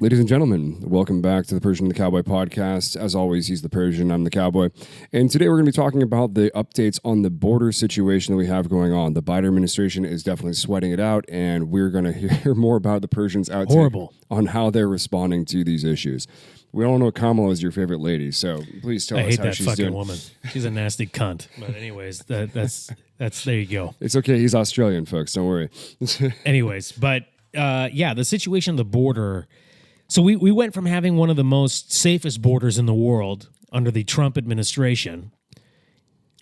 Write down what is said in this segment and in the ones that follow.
Ladies and gentlemen, welcome back to the Persian and The Cowboy podcast. As always, he's the Persian, I'm the Cowboy. And today we're going to be talking about the updates on the border situation that we have going on. The Biden administration is definitely sweating it out, and we're going to hear more about the Persians' outtake on how they're responding to these issues. We all know Kamala is your favorite lady, so please tell us how she's doing. I hate that fucking woman. She's a nasty cunt. But anyways, that's there you go. It's okay. He's Australian, folks. Don't worry. Anyways, but the situation on the border. So we went from having one of the most safest borders in the world under the Trump administration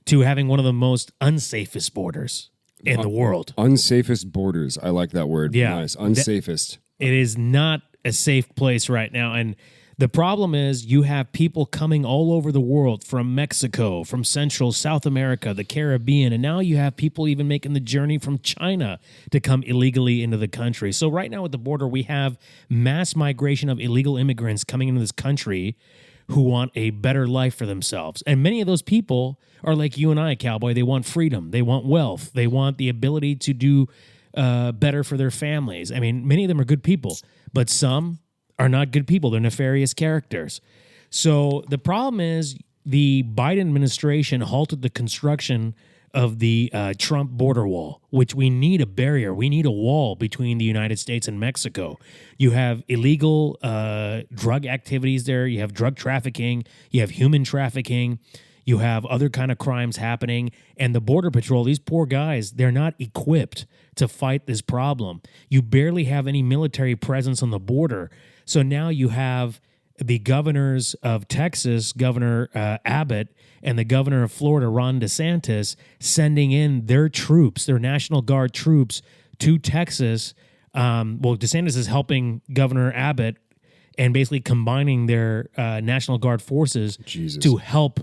to having one of the most unsafest borders in the world. Unsafest borders. I like that word. Yeah. Nice. Unsafest. It is not a safe place right now. And the problem is you have people coming all over the world from Mexico, from Central, South America, the Caribbean, and now you have people even making the journey from China to come illegally into the country. So right now at the border, we have mass migration of illegal immigrants coming into this country who want a better life for themselves. And many of those people are like you and I, Cowboy. They want freedom. They want wealth. They want the ability to do better for their families. I mean, many of them are good people, but some are not good people. They're nefarious characters. So the problem is the Biden administration halted the construction of the Trump border wall, which we need a barrier. We need a wall between the United States and Mexico. You have illegal drug activities there. You have drug trafficking. You have human trafficking. You have other kind of crimes happening. And the Border Patrol, these poor guys, they're not equipped to fight this problem. You barely have any military presence on the border. So now you have the governors of Texas, Governor Abbott, and the governor of Florida, Ron DeSantis, sending in their troops, their National Guard troops, to Texas. DeSantis is helping Governor Abbott and basically combining their National Guard forces to help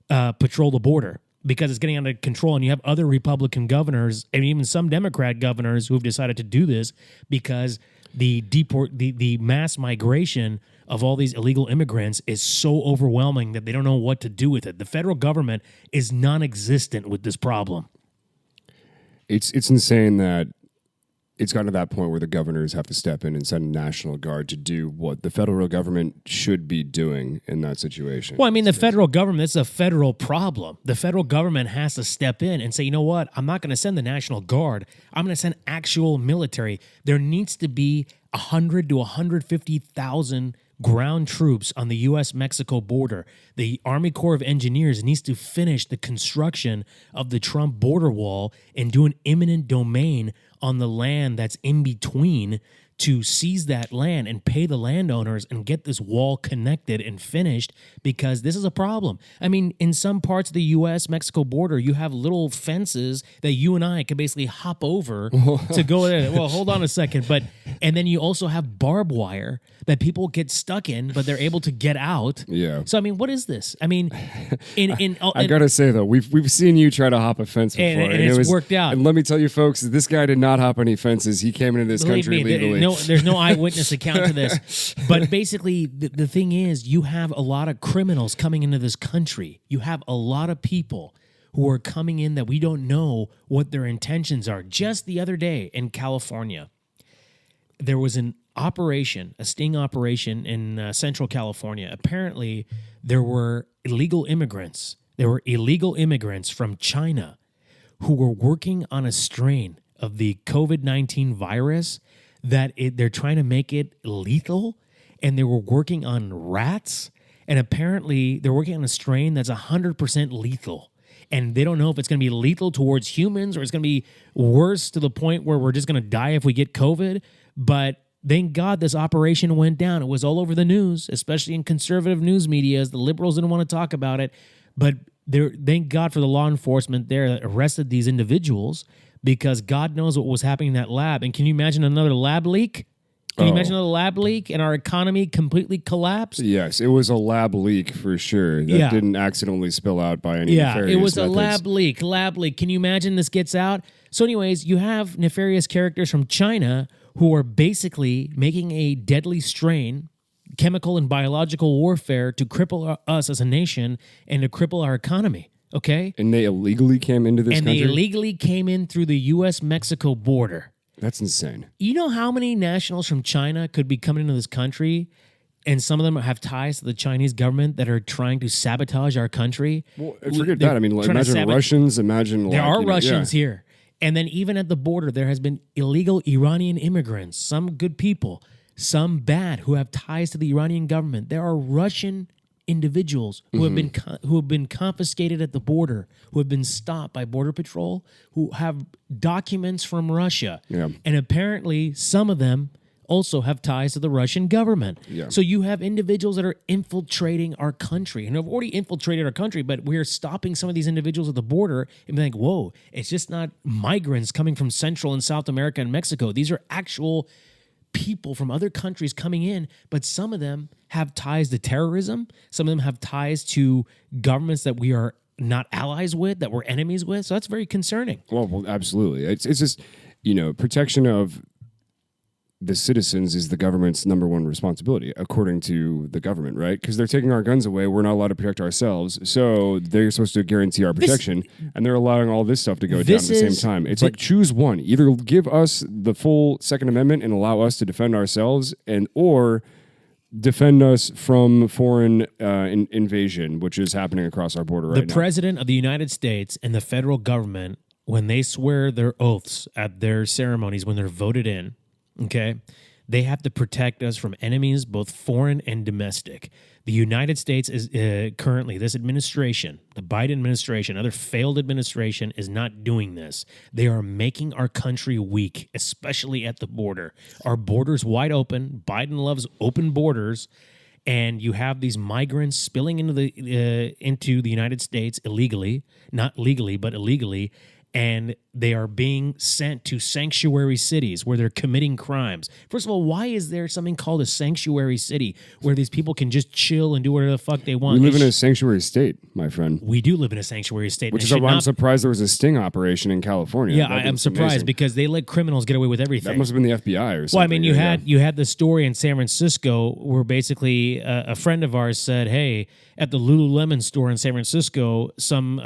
patrol the border because it's getting out of control. And you have other Republican governors and even some Democrat governors who have decided to do this because the mass migration of all these illegal immigrants is so overwhelming that they don't know what to do with it. The federal government is non-existent with this problem. It's insane that it's gotten to that point where the governors have to step in and send a National Guard to do what the federal government should be doing in that situation. Well, I mean, the federal government, it's a federal problem. The federal government has to step in and say, you know what, I'm not going to send the National Guard. I'm going to send actual military. There needs to be 100 to 150,000 ground troops on the U.S.-Mexico border. The Army Corps of Engineers needs to finish the construction of the Trump border wall and do an eminent domain on the land that's in between to seize that land and pay the landowners and get this wall connected and finished because this is a problem. I mean, in some parts of the U.S.-Mexico border, you have little fences that you and I can basically hop over to go there. Well, hold on a second. And then you also have barbed wire that people get stuck in, but they're able to get out. Yeah. So, I mean, what is this? I mean, I got to say, though, we've seen you try to hop a fence before. And it's worked out. And let me tell you, folks, this guy did not hop any fences. He came into this country legally. There's no eyewitness account to this. But basically, the thing is, you have a lot of criminals coming into this country. You have a lot of people who are coming in that we don't know what their intentions are. Just the other day in California, there was a sting operation in Central California. Apparently, there were illegal immigrants. There were illegal immigrants from China who were working on a strain of the COVID-19 virus that they're trying to make it lethal, and they were working on rats, and apparently they're working on a strain that's 100% lethal, and they don't know if it's going to be lethal towards humans or it's going to be worse to the point where we're just going to die if we get COVID, but thank God this operation went down. It was all over the news, especially in conservative news media. The liberals didn't want to talk about it, but thank God for the law enforcement there that arrested these individuals because God knows what was happening in that lab. And can you imagine another lab leak? Can you imagine another lab leak and our economy completely collapsed? Yes, it was a lab leak for sure. That didn't accidentally spill out by any nefarious it was methods. a lab leak. Can you imagine this gets out? So anyways, you have nefarious characters from China who are basically making a deadly strain, chemical and biological warfare to cripple us as a nation and to cripple our economy. Okay? And they illegally came into this country? And they illegally came in through the U.S.-Mexico border. That's insane. You know how many nationals from China could be coming into this country, and some of them have ties to the Chinese government that are trying to sabotage our country? Well, forget that. I mean, like, imagine Russians. Imagine there are you know, Russians here, and then even at the border, there has been illegal Iranian immigrants. Some good people, some bad, who have ties to the Iranian government. There are Russian individuals who have been confiscated at the border, who have been stopped by Border Patrol, who have documents from Russia, and apparently some of them also have ties to the Russian government. So you have individuals that are infiltrating our country, and have already infiltrated our country, but we're stopping some of these individuals at the border and being like, whoa, it's just not migrants coming from Central and South America and Mexico. These are actual people from other countries coming in, but some of them have ties to terrorism. Some of them have ties to governments that we are not allies with, that we're enemies with. So that's very concerning. Well, absolutely. It's just, you know, protection of the citizens is the government's number one responsibility, according to the government, right? Because they're taking our guns away. We're not allowed to protect ourselves. So they're supposed to guarantee our protection, and they're allowing all this stuff to go down at the same time. It's like, choose one. Either give us the full Second Amendment and allow us to defend ourselves, or defend us from foreign invasion, which is happening across our border right now. The President of the United States and the federal government, when they swear their oaths at their ceremonies, when they're voted in, okay, they have to protect us from enemies, both foreign and domestic. The United States is currently, this administration, the Biden administration, another failed administration, is not doing this. They are making our country weak, especially at the border. Our border's wide open. Biden loves open borders. And you have these migrants spilling into the United States illegally, not legally, but illegally. And they are being sent to sanctuary cities where they're committing crimes. First of all, why is there something called a sanctuary city where these people can just chill and do whatever the fuck they want? We live in a sanctuary state, my friend. We do live in a sanctuary state. Which is why I'm surprised there was a sting operation in California. Yeah, I'm surprised because they let criminals get away with everything. That must have been the FBI or something. Well, I mean, you had the story in San Francisco where basically a friend of ours said, hey, at the Lululemon store in San Francisco, some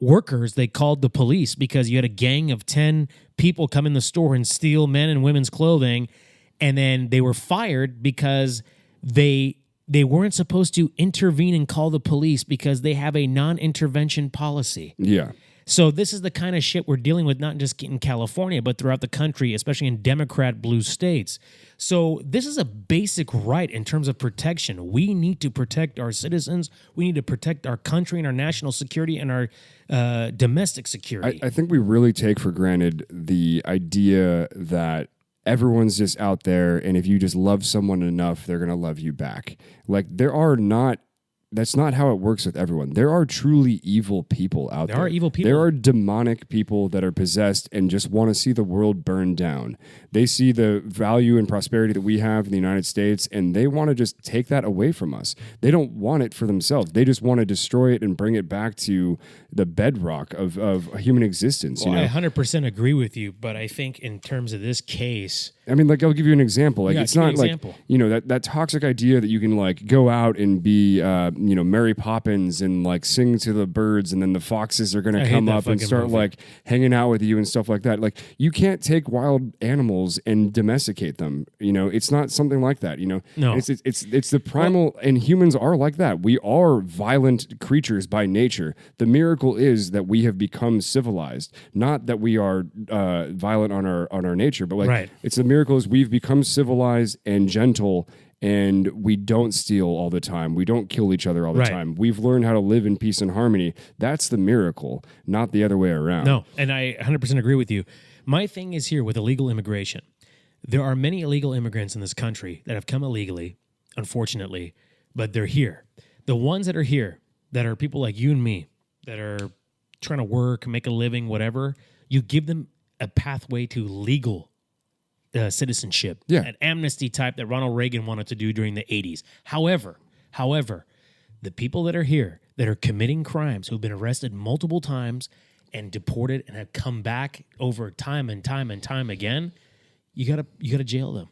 workers, they called the police because you had a gang of 10 people come in the store and steal men and women's clothing, and then they were fired because they weren't supposed to intervene and call the police because they have a non-intervention policy. Yeah. So this is the kind of shit we're dealing with, not just in California, but throughout the country, especially in Democrat blue states. So this is a basic right in terms of protection. We need to protect our citizens. We need to protect our country and our national security and our domestic security. I think we really take for granted the idea that everyone's just out there, and if you just love someone enough, they're going to love you back. Like, that's not how it works with everyone. There are truly evil people out there. There are evil people. There are demonic people that are possessed and just want to see the world burn down. They see the value and prosperity that we have in the United States, and they want to just take that away from us. They don't want it for themselves. They just want to destroy it and bring it back to the bedrock of human existence. Well, I 100% agree with you, but I think in terms of this case, I mean, like, I'll give you an example. Like, it's not like, that toxic idea that you can, like, go out and be, Mary Poppins and, like, sing to the birds, and then the foxes are going to come up and start, like, hanging out with you and stuff like that. Like, you can't take wild animals and domesticate them. It's not something like that. No, it's the primal, and humans are like that. We are violent creatures by nature. The miracle is that we have become civilized, not that we are violent on our nature, but like it's the miracle is we've become civilized and gentle, and we don't steal all the time. We don't kill each other all the time. We've learned how to live in peace and harmony. That's the miracle, not the other way around. No, and I 100% agree with you. My thing is here with illegal immigration. There are many illegal immigrants in this country that have come illegally, unfortunately, but they're here. The ones that are here, that are people like you and me, that are trying to work, make a living, whatever, you give them a pathway to legal citizenship, an amnesty type that Ronald Reagan wanted to do during the 80s. However, the people that are here that are committing crimes, who've been arrested multiple times and deported and have come back over time and time and time again, you gotta jail them.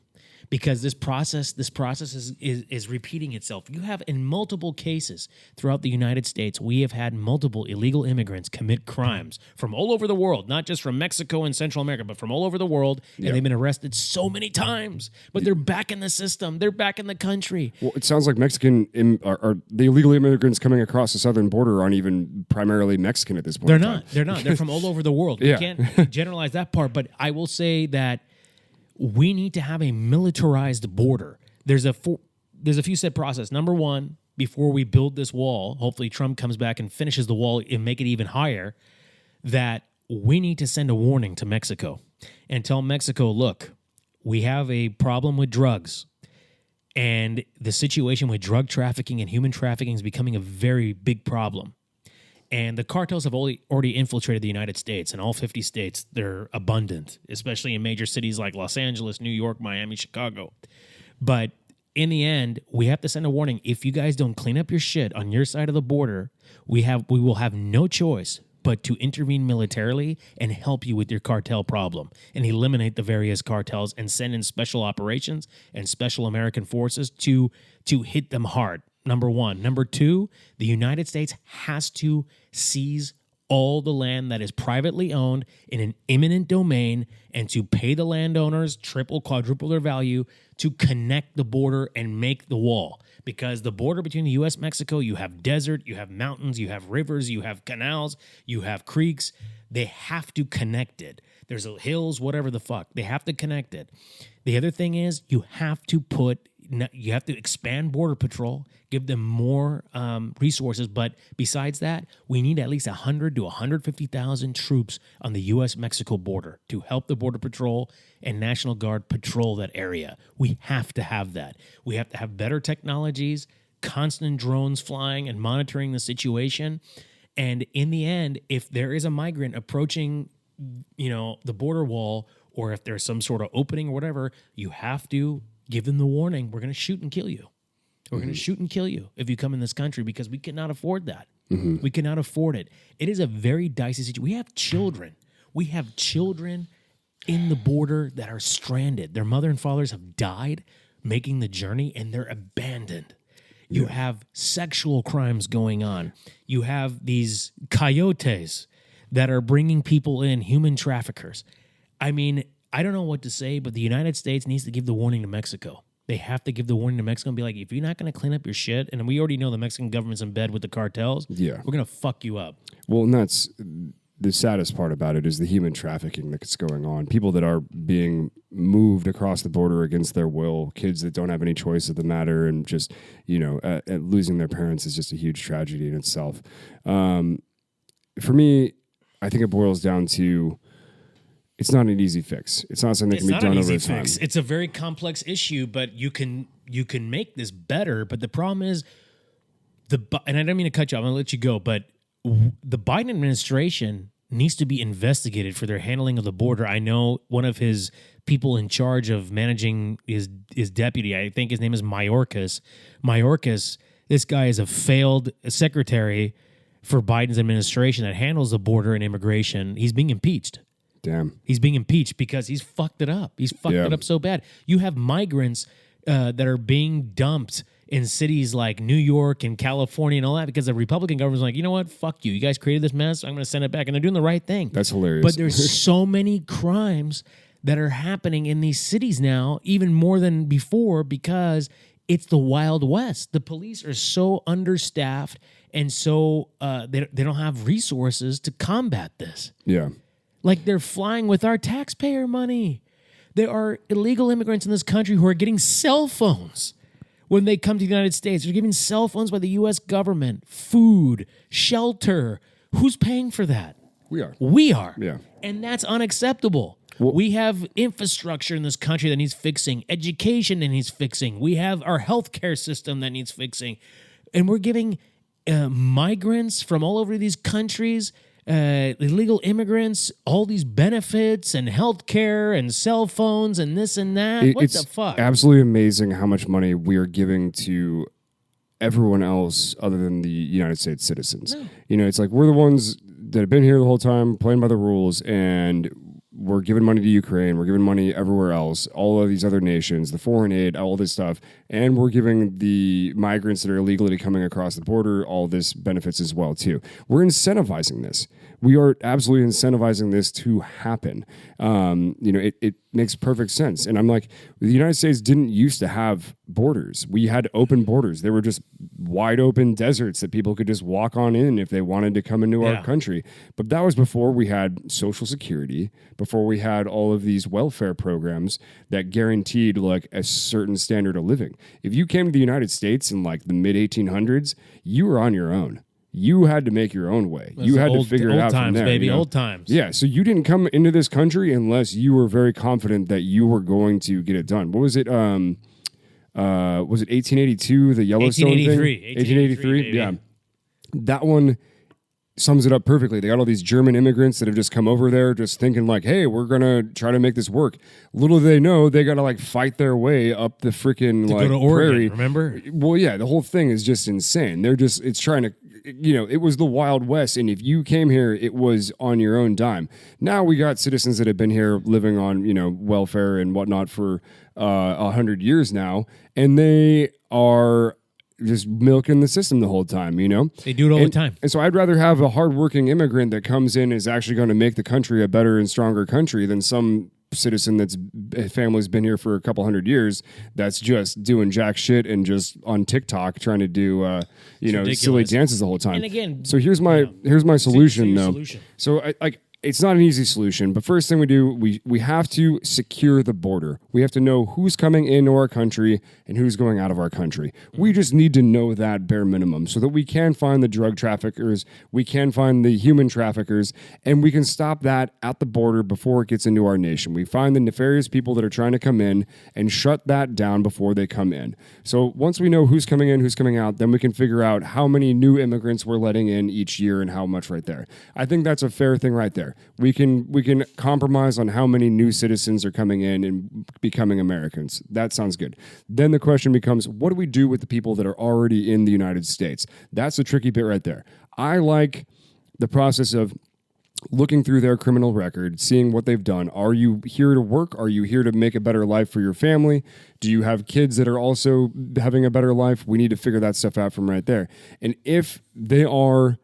because this process is repeating itself. You have in multiple cases throughout the United States, we have had multiple illegal immigrants commit crimes from all over the world, not just from Mexico and Central America, but from all over the world, and they've been arrested so many times. But they're back in the system. They're back in the country. Well, it sounds like the illegal immigrants coming across the southern border aren't even primarily Mexican at this point. They're not. They're from all over the world. We Yeah. can't generalize that part, but I will say that we need to have a militarized border. There's a few step process. Number one, before we build this wall, hopefully Trump comes back and finishes the wall and make it even higher, that we need to send a warning to Mexico and tell Mexico, look, we have a problem with drugs. And the situation with drug trafficking and human trafficking is becoming a very big problem. And the cartels have already infiltrated the United States. In all 50 states, they're abundant, especially in major cities like Los Angeles, New York, Miami, Chicago. But in the end, we have to send a warning. If you guys don't clean up your shit on your side of the border, we will have no choice but to intervene militarily and help you with your cartel problem and eliminate the various cartels and send in special operations and special American forces to hit them hard. Number one. Number two, the United States has to seize all the land that is privately owned in an eminent domain and to pay the landowners triple, quadruple their value to connect the border and make the wall. Because the border between the U.S. and Mexico, you have desert, you have mountains, you have rivers, you have canals, you have creeks. They have to connect it. There's hills, whatever the fuck. They have to connect it. The other thing is you have to expand Border Patrol, give them more resources. But besides that, we need at least 100 to 150,000 troops on the U.S.-Mexico border to help the Border Patrol and National Guard patrol that area. We have to have that. We have to have better technologies, constant drones flying and monitoring the situation. And in the end, if there is a migrant approaching, the border wall, or if there's some sort of opening or whatever, you have to give them the warning. We're going to shoot and kill you. We're going to shoot and kill you if you come in this country, because we cannot afford that. We cannot afford it. It is a very dicey situation. We have children. We have children in the border that are stranded. Their mother and fathers have died making the journey, and they're abandoned. You have sexual crimes going on. You have these coyotes that are bringing people in, human traffickers. I mean, I don't know what to say, but the United States needs to give the warning to Mexico. They have to give the warning to Mexico and be like, if you're not going to clean up your shit, and we already know the Mexican government's in bed with the cartels, we're going to fuck you up. Well, and that's the saddest part about it is the human trafficking that's going on. People that are being moved across the border against their will, kids that don't have any choice of the matter, and just, losing their parents is just a huge tragedy in itself. For me, I think it boils down to, it's not an easy fix. It's not something that can be done over time. It's a very complex issue, but you can make this better. But the problem is, and I don't mean to cut you off, I'm going to let you go, but the Biden administration needs to be investigated for their handling of the border. I know one of his people in charge of managing his deputy, I think his name is Mayorkas. Mayorkas, this guy is a failed secretary for Biden's administration that handles the border and immigration. He's being impeached. Damn. He's being impeached because he's fucked it up. He's fucked it up so bad. You have migrants that are being dumped in cities like New York and California and all that because the Republican government's like, you know what? Fuck you. You guys created this mess. I'm going to send it back. And they're doing the right thing. That's hilarious. But there's so many crimes that are happening in these cities now, even more than before, because it's the Wild West. The police are so understaffed and so they don't have resources to combat this. Yeah. Like, they're flying with our taxpayer money. There are illegal immigrants in this country who are getting cell phones when they come to the United States. They're given cell phones by the U.S. government, food, shelter. Who's paying for that? We are. We are. Yeah. And that's unacceptable. Well, we have infrastructure in this country that needs fixing, education that needs fixing. We have our healthcare system that needs fixing. And we're giving migrants from all over these countries, illegal immigrants, all these benefits and healthcare and cell phones and this and that. What the fuck? It's absolutely amazing how much money we are giving to everyone else other than the United States citizens. No. It's like we're the ones that have been here the whole time, playing by the rules, and we're giving money to Ukraine, we're giving money everywhere else, all of these other nations, the foreign aid, all this stuff, and we're giving the migrants that are illegally coming across the border all this benefits as well too. We're incentivizing this. We are absolutely incentivizing this to happen. It makes perfect sense. And I'm like, the United States didn't used to have borders. We had open borders. They were just wide open deserts that people could just walk on in if they wanted to come into our country. But that was before we had Social Security, before we had all of these welfare programs that guaranteed like a certain standard of living. If you came to the United States in like the mid 1800s, you were on your own. You had to make your own way. You had to figure it out times, from there. Baby, you know? old times. Yeah, so you didn't come into this country unless you were very confident that you were going to get it done. What was it? Was it 1882, the Yellowstone 1883. thing? 1883, yeah. That one sums it up perfectly. They got all these German immigrants that have just come over there just thinking like, hey, we're going to try to make this work. Little do they know, they got to like fight their way up the freaking like go to Oregon, prairie. remember? Well, yeah, the whole thing is just insane. It's trying to, it was the Wild West. And if you came here, it was on your own dime. Now we got citizens that have been here living on, welfare and whatnot for 100 years now. And they are just milking the system the whole time, They do it all the time. And so I'd rather have a hardworking immigrant that comes in and is actually going to make the country a better and stronger country than some citizen that's family's been here for a couple hundred years that's just doing jack shit and just on TikTok trying to do silly dances the whole time. And again, so here's my solution though. Solution. So it's not an easy solution, but first thing we do, we have to secure the border. We have to know who's coming into our country and who's going out of our country. We just need to know that bare minimum so that we can find the drug traffickers, we can find the human traffickers, and we can stop that at the border before it gets into our nation. We find the nefarious people that are trying to come in and shut that down before they come in. So once we know who's coming in, who's coming out, then we can figure out how many new immigrants we're letting in each year and how much right there. I think that's a fair thing right there. We can compromise on how many new citizens are coming in and becoming Americans. That sounds good. Then the question becomes, what do we do with the people that are already in the United States? That's the tricky bit right there. I like the process of looking through their criminal record, seeing what they've done. Are you here to work? Are you here to make a better life for your family? Do you have kids that are also having a better life? We need to figure that stuff out from right there. And if they are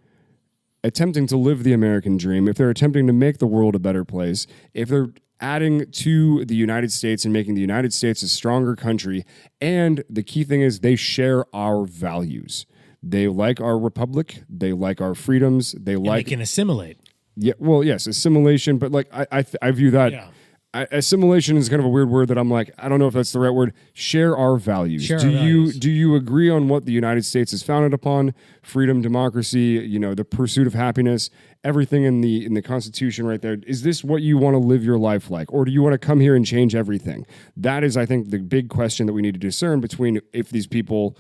attempting to live the American dream, if they're attempting to make the world a better place, if they're adding to the United States and making the United States a stronger country, and the key thing is they share our values. They like our republic. They like our freedoms. They can assimilate. Yeah, well, yes, assimilation, but like I view that. Yeah. Assimilation is kind of a weird word that I'm like, I don't know if that's the right word. Share our values. Do you agree on what the United States is founded upon? Freedom, democracy, the pursuit of happiness, everything in the Constitution right there. Is this what you want to live your life like? Or do you want to come here and change everything? That is, I think, the big question that we need to discern between if these people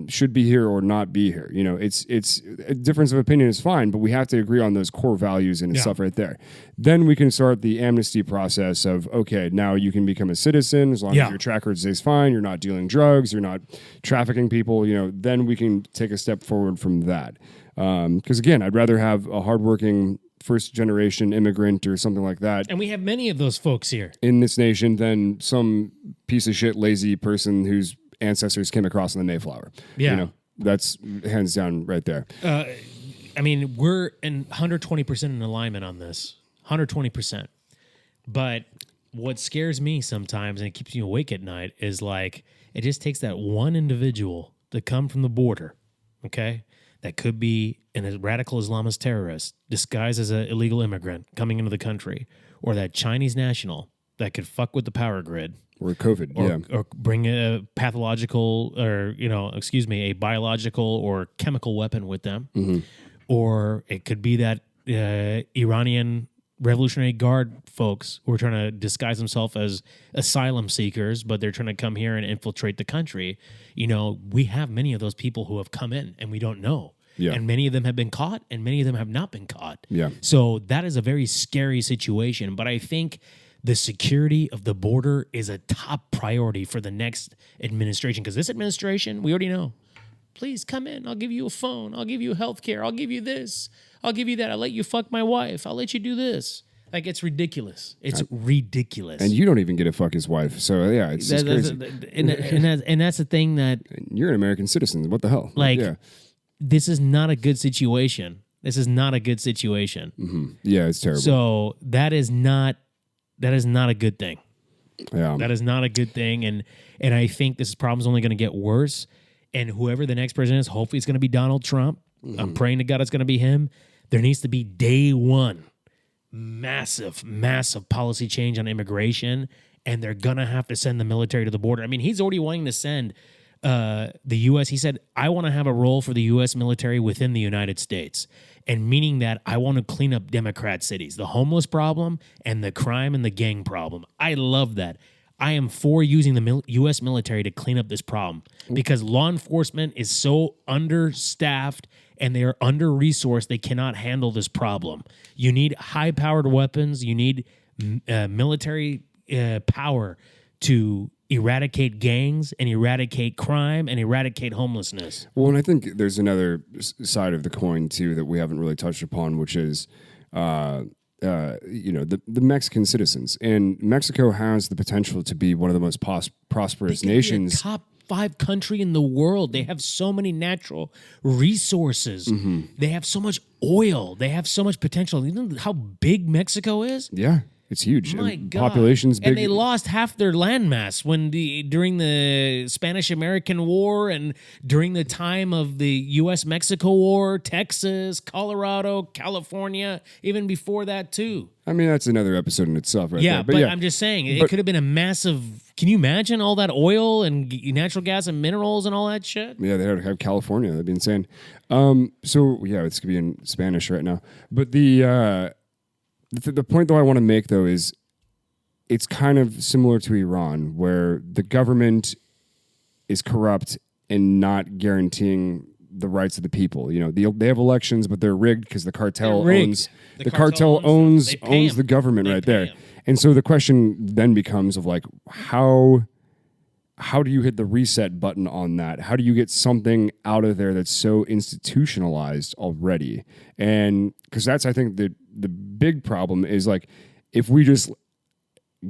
should be here or not be here. It's a difference of opinion is fine, but we have to agree on those core values and stuff right there. Then we can start the amnesty process of, okay, now you can become a citizen as long as your track record stays fine, you're not dealing drugs, you're not trafficking people, then we can take a step forward from that. Because again, I'd rather have a hardworking first generation immigrant or something like that. And we have many of those folks here in this nation than some piece of shit lazy person whose ancestors came across on the Mayflower. Yeah. That's hands down right there. We're 120% in alignment on this. 120%. But what scares me sometimes, and it keeps me awake at night, is like it just takes that one individual to come from the border, okay? That could be a radical Islamist terrorist disguised as an illegal immigrant coming into the country, or that Chinese national that could fuck with the power grid. Or COVID, or bring a pathological a biological or chemical weapon with them. Mm-hmm. Or it could be that Iranian Revolutionary Guard folks who are trying to disguise themselves as asylum seekers, but they're trying to come here and infiltrate the country. We have many of those people who have come in and we don't know. Yeah. And many of them have been caught and many of them have not been caught. Yeah. So that is a very scary situation. But I think the security of the border is a top priority for the next administration. Because this administration, we already know, please come in. I'll give you a phone. I'll give you health care. I'll give you this. I'll give you that. I'll let you fuck my wife. I'll let you do this. Like, it's ridiculous. It's ridiculous. And you don't even get to fuck his wife. So, yeah, it's just crazy. And that's the thing that, You're an American citizen. What the hell? like, yeah. this is not a good situation. This is not a good situation. Mm-hmm. Yeah, it's terrible. So that is not a good thing. Yeah. That is not a good thing. And I think this problem is only going to get worse. And whoever the next president is, hopefully it's going to be Donald Trump. Mm-hmm. I'm praying to God it's going to be him. There needs to be day one massive policy change on immigration, and they're going to have to send the military to the border. I mean, he's already wanting to send the U.S. He said, I want to have a role for the U.S. military within the United States, and meaning that I want to clean up Democrat cities, the homeless problem and the crime and the gang problem. I love that. I am for using the U.S. military to clean up this problem because law enforcement is so understaffed and they are under-resourced, they cannot handle this problem. You need high-powered weapons. You need military power to eradicate gangs and eradicate crime and eradicate homelessness. Well, and I think there's another side of the coin, too, that we haven't really touched upon, which is the Mexican citizens. And Mexico has the potential to be one of the most prosperous nations. Top 5 country in the world. They have so many natural resources. Mm-hmm. They have so much oil. They have so much potential. You know how big Mexico is? Yeah. It's huge. My God. Population's big. And they lost half their landmass during the Spanish-American War and during the time of the U.S.-Mexico War, Texas, Colorado, California, even before that too. I mean, that's another episode in itself right there. But I'm just saying, it could have been a massive... Can you imagine all that oil and natural gas and minerals and all that shit? Yeah, they have California. That'd be insane. So, yeah, it's going to be in Spanish right now. But the point, though, I want to make, though, is it's kind of similar to Iran, where the government is corrupt and not guaranteeing the rights of the people. You know, they have elections, but they're rigged because the cartel owns the cartel owns the government right there. And so the question then becomes of like, how do you hit the reset button on that? How do you get something out of there that's so institutionalized already? And because that's, I think, the big problem is like, if we just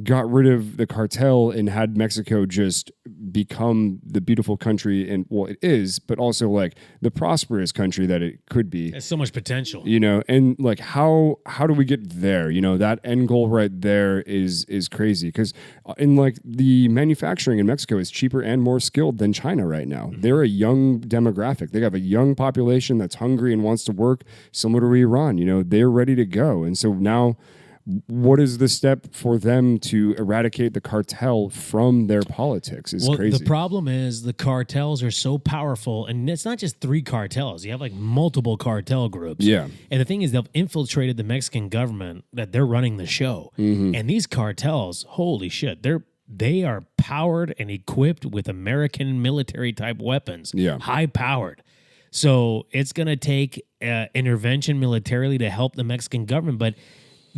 got rid of the cartel and had Mexico just become the beautiful country, and well, it is, but also like the prosperous country that it could be. There's so much potential, you know. And like, how do we get there? You know, that end goal right there is crazy because in like the manufacturing in Mexico is cheaper and more skilled than China right now. Mm-hmm. They're a young demographic. They have a young population that's hungry and wants to work, similar to Iran. You know, they're ready to go, and so now, what is the step for them to eradicate the cartel from their politics is crazy. The problem is the cartels are so powerful, and it's not just 3 cartels. You have like multiple cartel groups. Yeah. And the thing is, they've infiltrated the Mexican government that they're running the show. Mm-hmm. And these cartels, holy shit, they are powered and equipped with American military type weapons. Yeah. High powered. So it's going to take intervention militarily to help the Mexican government, but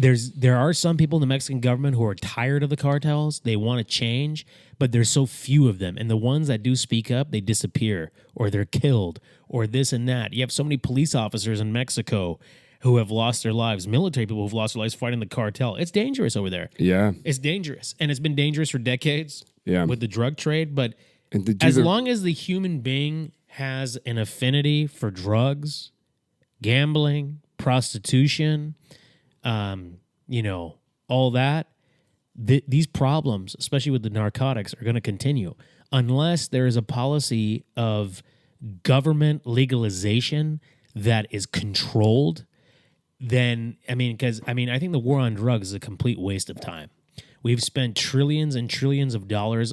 there are some people in the Mexican government who are tired of the cartels. They want to change, but there's so few of them. And the ones that do speak up, they disappear or they're killed or this and that. You have so many police officers in Mexico who have lost their lives, military people who have lost their lives fighting the cartel. It's dangerous over there. Yeah. It's dangerous. And it's been dangerous for decades with the drug trade. But as long as the human being has an affinity for drugs, gambling, prostitution, all that, these problems, especially with the narcotics, are going to continue unless there is a policy of government legalization that is controlled. Then, I think the war on drugs is a complete waste of time. We've spent trillions and trillions of dollars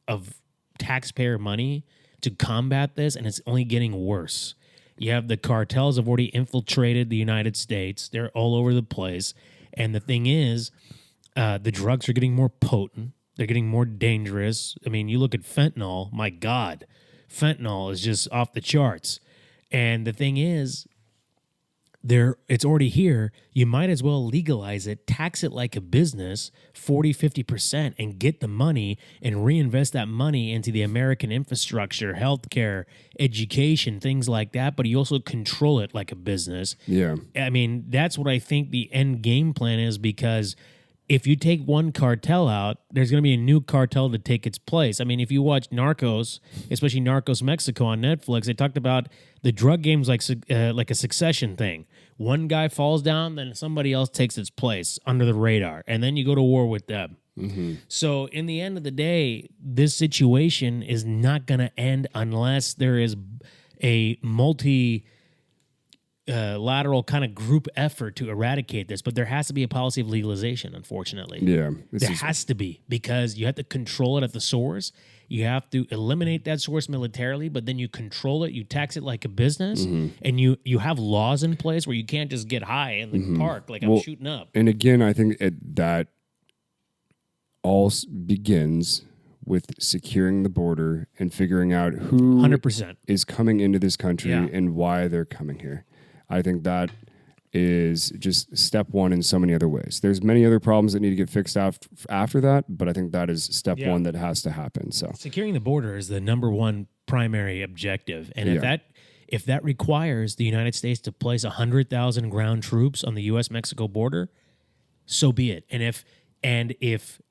of taxpayer money to combat this, and it's only getting worse. You have the cartels have already infiltrated the United States. They're all over the place. And the thing is, the drugs are getting more potent. They're getting more dangerous. I mean, you look at fentanyl. My God, fentanyl is just off the charts. And the thing is, it's already here. You might as well legalize it, tax it like a business, 40-50%, and get the money and reinvest that money into the American infrastructure, healthcare, education, things like that. But you also control it like a business. Yeah. I mean, that's what I think the end game plan is, because if you take one cartel out, there's going to be a new cartel to take its place. I mean, if you watch Narcos, especially Narcos Mexico on Netflix, they talked about the drug games like a succession thing. One guy falls down, then somebody else takes its place under the radar, and then you go to war with them. Mm-hmm. So in the end of the day, this situation is not going to end unless there is a lateral kind of group effort to eradicate this, but there has to be a policy of legalization, unfortunately. Yeah. There has to be, because you have to control it at the source. You have to eliminate that source militarily, but then you control it, you tax it like a business, and you have laws in place where you can't just get high in the park like I'm shooting up. And again, I think that all begins with securing the border and figuring out who 100% is coming into this country and why they're coming here. I think that is just step one in so many other ways. There's many other problems that need to get fixed after that, but I think that is step one that has to happen. So securing the border is the number one primary objective. And if that requires the United States to place 100,000 ground troops on the U.S.-Mexico border, so be it. And if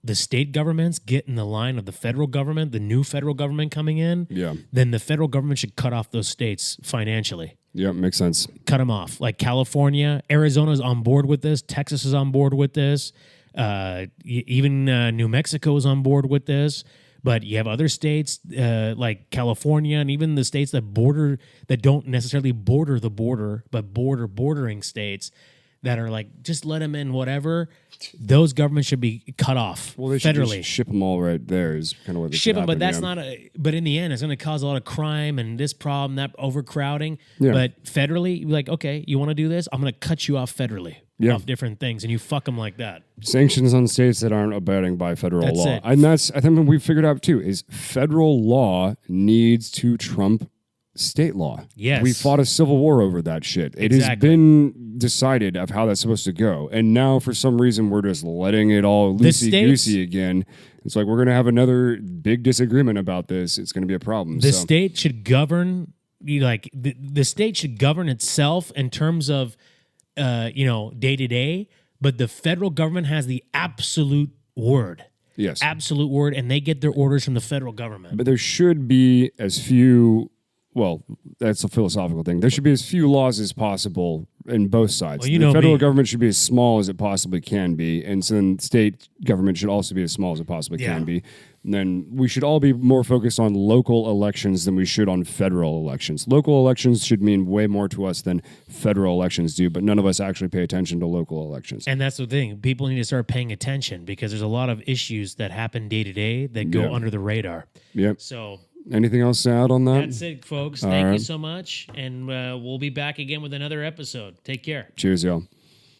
the state governments get in the line of the federal government, the new federal government coming in, then the federal government should cut off those states financially. Yeah, makes sense. Cut them off. Like California, Arizona's on board with this. Texas is on board with this. Even New Mexico is on board with this. But you have other states like California, and even the states that don't necessarily border the border, but bordering states that are like, just let them in, whatever. Those governments should be cut off. Well, they should federally just ship them all right there is kind of what they ship them, but that's yeah. not but in the end, it's going to cause a lot of crime and this problem, that overcrowding. Yeah. But federally, you're like, okay, you want to do this? I'm going to cut you off federally off different things, and you fuck them like that. Sanctions on states that aren't abiding by federal law. It. And that's, I think what we've figured out too, is federal law needs to trump state law. Yes. We fought a civil war over that shit. It has been decided of how that's supposed to go. And now for some reason we're just letting it all loosey-goosey again. It's like we're going to have another big disagreement about this. It's going to be a problem. The state should govern, the state should govern itself in terms of, day to day, but the federal government has the absolute word. Yes. Absolute word, and they get their orders from the federal government. But there should be as few... Well, that's a philosophical thing. There should be as few laws as possible in both sides. Well, the federal government should be as small as it possibly can be, and so then state government should also be as small as it possibly can be. And then we should all be more focused on local elections than we should on federal elections. Local elections should mean way more to us than federal elections do, but none of us actually pay attention to local elections. And that's the thing. People need to start paying attention, because there's a lot of issues that happen day to day that go under the radar. Yep. So... anything else to add on that? That's it, folks. Thank you so much. And we'll be back again with another episode. Take care. Cheers, y'all.